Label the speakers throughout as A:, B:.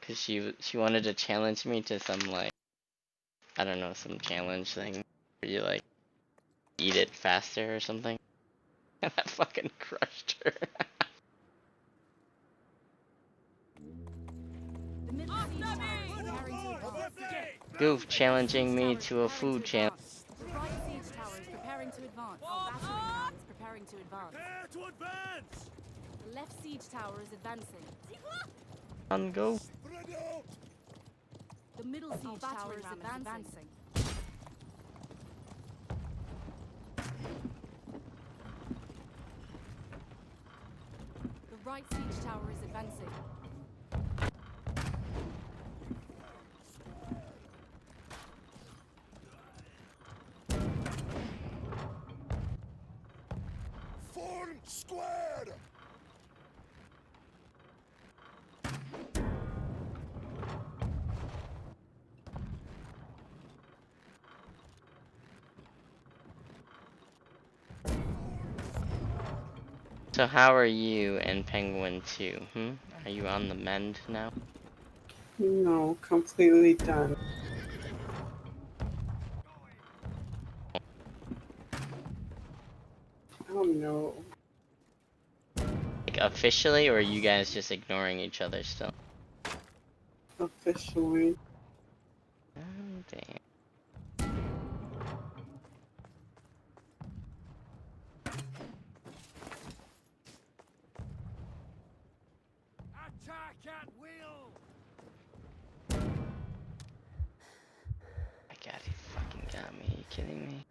A: cause she wanted to challenge me to some like, I don't know, some challenge thing where you like eat it faster or something. And I fucking crushed her. Goof challenging me to a food challenge.
B: The right siege tower is preparing to advance. Our battering ram is preparing to advance.
C: Prepare to advance!
B: The left siege tower is advancing.
A: On go.
B: The middle siege tower is advancing. The right siege tower is advancing.
C: Form square!
A: So how are you and Penguin 2? Are you on the mend now?
D: No, completely done. Oh no.
A: Like officially, or are you guys just ignoring each other still?
D: Officially.
A: Oh, damn.
C: Attack at will!
A: My god, he fucking got me. Are you kidding me?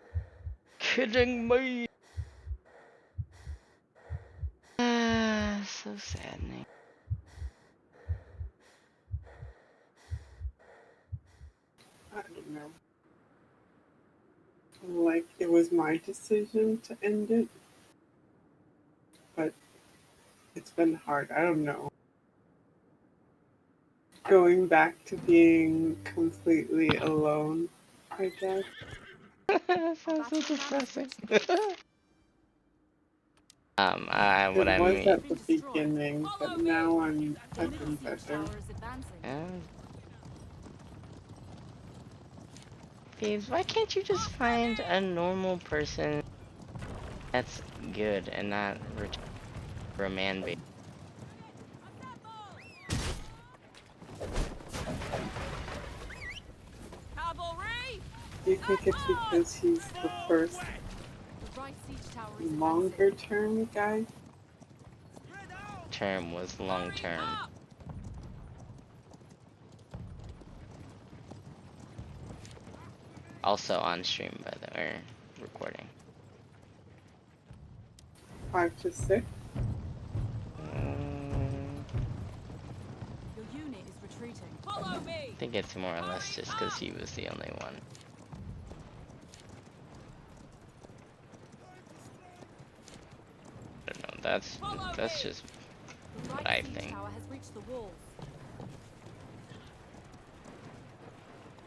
A: Kidding me! So saddening.
D: I don't know. Like, it was my decision to end it. But it's been hard. I don't know. Going back to being completely alone, I guess.
A: That sounds so depressing. What
D: It
A: I
D: was
A: mean.
D: at the beginning, but now I've been better.
B: Tower is advancing.
A: Phoebes, why can't you just find a normal person that's good and not for a man baby?
B: Cavalry!
D: Do you think it's because he's the first
B: The right siege tower is
D: longer term guy?
A: Term was long term. Also on stream, by the way, recording.
D: 5 to 6?
B: Your unit is retreating. Follow me!
A: I think it's more or less just because he was the only one. I don't know, that's just
B: The
A: what
B: right
A: I
B: siege
A: think.
B: tower has reached the walls.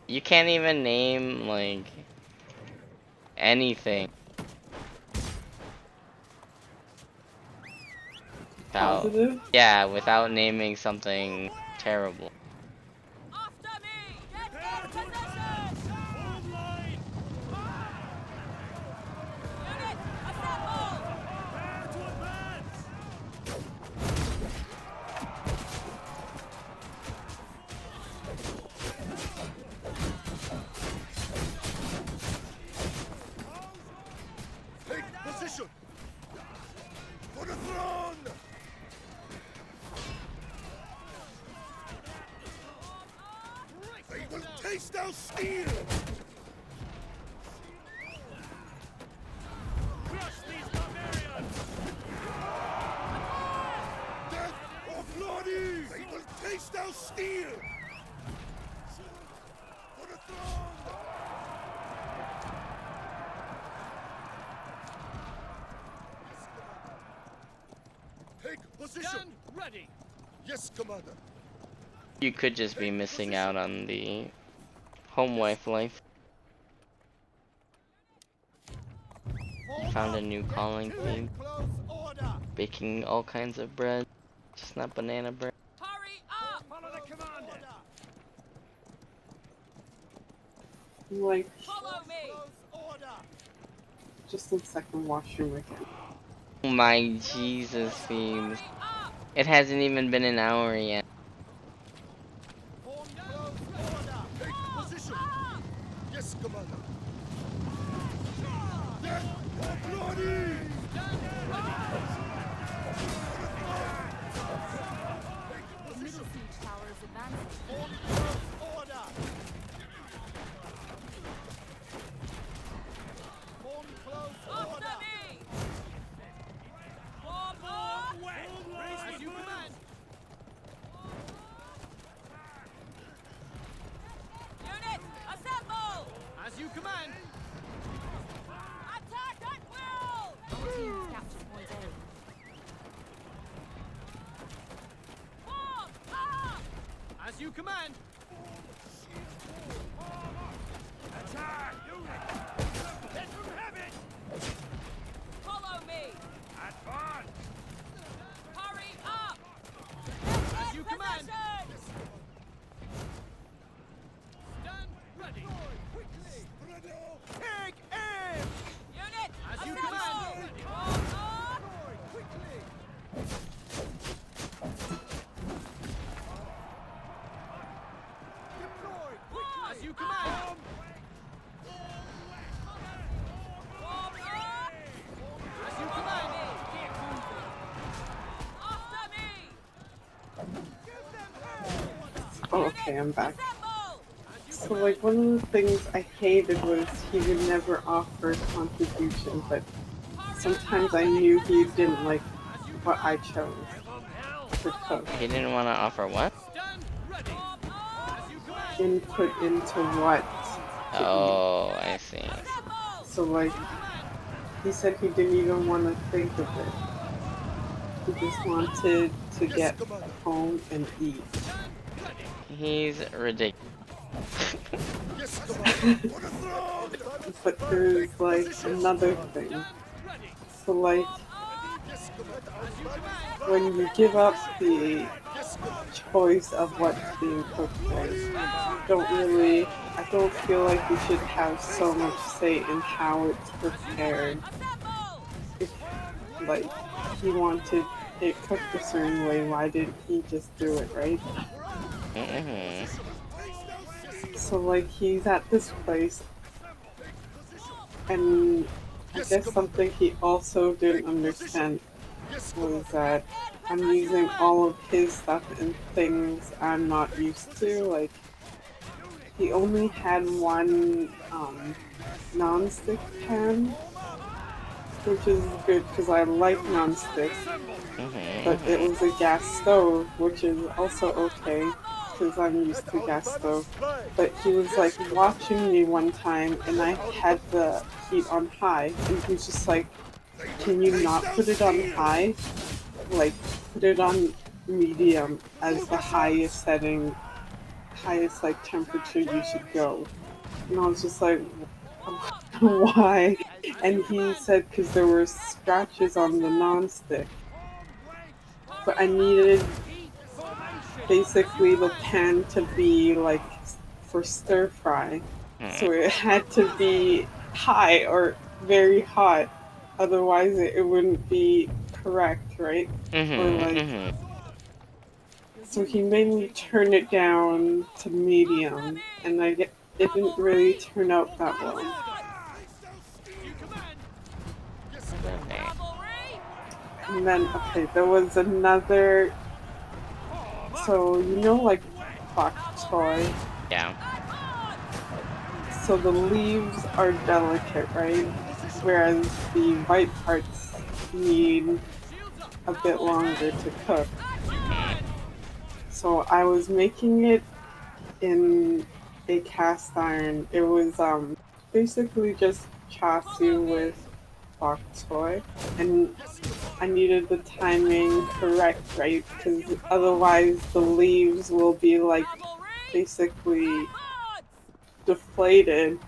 A: You can't even name, like, anything.
D: Positive?
A: Yeah, without naming something terrible.
B: After me! Get
C: Prepare
B: in
C: to advance!
B: position!
C: Hold line!
B: Unit, assemble!
C: Prepare to advance! Take position! For the throne! They will taste our steel! Crush these barbarians! Death of Lordies! They will taste our steel! For the throne! Take position! Stand ready! Yes, Commander!
A: You could just be missing out on the home wife life. Found a new calling thing.
C: Close order!
A: Baking all kinds of bread. Just not banana bread.
B: Hurry up!
C: Follow the commander!
D: Like,
B: Follow me.
D: just in second washroom again.
A: Oh my Jesus, themes.
B: Hurry up.
A: It hasn't even been an hour yet.
C: Form close order. Take position. Yes, Commander. Death or bloody!
B: The middle siege tower is advancing.
C: Form close order. Form close
B: After
C: order.
B: me. Form up.
C: As you command.
B: Unit, assemble.
C: As you command.
B: Attack at will. Our team has captured point A. Form up.
C: As you command. Attack! Let them have it!
B: Follow me.
C: Advance!
B: Hurry up.
C: As you command.
B: Position.
C: Stand ready! Quickly! Take aim!
B: Unit,
C: As you
B: assemble.
C: command.
B: Form up.
C: Quickly! Deploy! Quickly! As you command!
B: Form up.
C: As you command!
B: After me.
C: Give them hell!
D: Oh, okay, I'm back.
B: Assemble.
D: So, like, one of the things I hated was he would never offer contribution, but sometimes I knew he didn't like what I chose to cook.
A: He didn't want to offer what?
C: Stand ready! As you command!
D: Input into what to
A: Oh, I see.
B: Assemble.
D: eat. So, like, he said he didn't even want to think of it. He just wanted to get home and eat.
A: He's ridiculous.
C: Yes, Commander! For the throne!
D: But there's, like, another thing. So, like,
C: Yes, Commander! As you command!
D: when you give up the
C: Yes, Commander!
D: choice of what's being cooked, right, I don't feel like you should have so much say in how it's prepared.
B: Assemble.
D: If, like, he wanted it cooked a certain way, why didn't he just do it, right?
A: Mm-hmm.
D: So, like, he's at this place, and I guess something he also didn't understand was that I'm using all of his stuff and things I'm not used to. Like, he only had one non-stick pan, which is good because I like non-stick, but it was a gas stove, which is also okay because I'm used to gas stove. But he was like watching me one time, and I had the heat on high, and he was just like, "Can you not put it on high? Like, put it on medium as the highest setting, highest like temperature you should go." And I was just like, "Why?" And he said because there were scratches on the non-stick, but I needed basically the pan to be like for stir fry, so it had to be high or very hot, otherwise it wouldn't be correct, right? Or like, so he made me turn it down to medium, and it didn't really turn out that well.
C: You command! Yes,
B: Cavalry.
D: And then, okay, there was another. So, you know, like bok choy.
A: Yeah.
D: So the leaves are delicate, right? Whereas the white parts need a bit longer to cook. So I was making it in a cast iron. It was basically just chassis with bok choy, and I needed the timing correct, right? Because otherwise the leaves will be like basically deflated.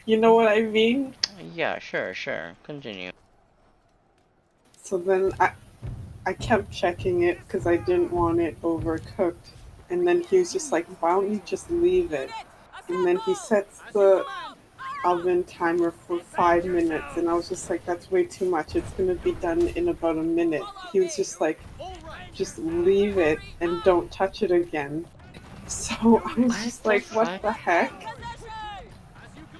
D: You know what I mean?
A: Yeah, sure. Continue.
D: So then I kept checking it because I didn't want it overcooked. And then he was just like, "Why don't you just leave it?" And then he sets the oven timer for 5 minutes, and I was just like, that's way too much. It's gonna be done in about a minute. He was just like, just leave it and don't touch it again. So I was
A: What
D: just
A: the
D: like, what
A: fuck?
D: the heck?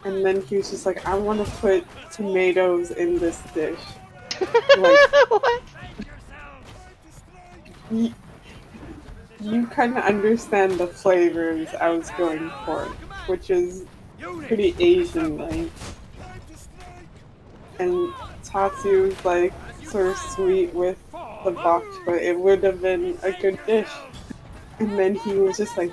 D: And then he was just like, I want to put tomatoes in this dish. Like,
A: What?
D: you, you kind of understand the flavors I was going for, which is pretty Asian, right? And Tatsu's like sort of sweet with the bok choy. It would have been a good dish. And then he was just like,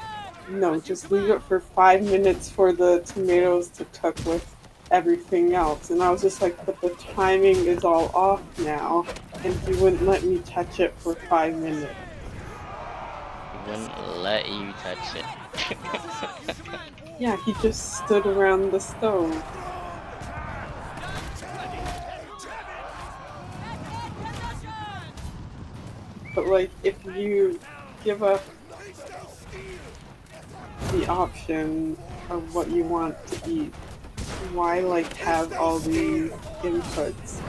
D: no, just leave it for 5 minutes for the tomatoes to cook with everything else. And I was just like, but the timing is all off now. And he wouldn't let me touch it for 5 minutes.
A: He wouldn't let you touch it.
D: Yeah, he just stood around the stove. But like, if you give up the option of what you want to eat, why like have all these inputs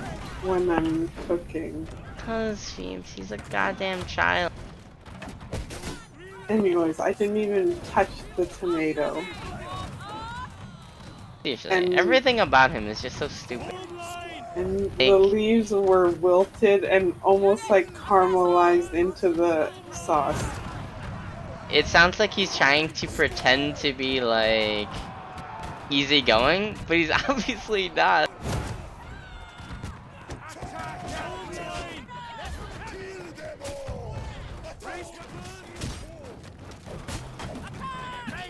D: when I'm cooking?
A: Cause Phoebes, he's a goddamn child.
D: Anyways, I didn't even touch the tomato.
A: Seriously,
D: And
A: everything about him is just so stupid.
D: the
A: Like,
D: leaves were wilted and almost like caramelized into the sauce.
A: it sounds like he's trying to pretend to be like easygoing, but he's obviously not.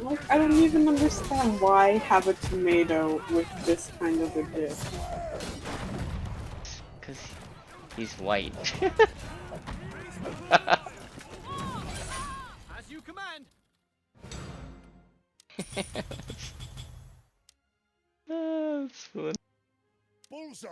D: Like, I don't even understand why have a tomato with this kind of a dish.
A: Cause he's white.
C: As you command.
A: That's fun.
C: Bullseye.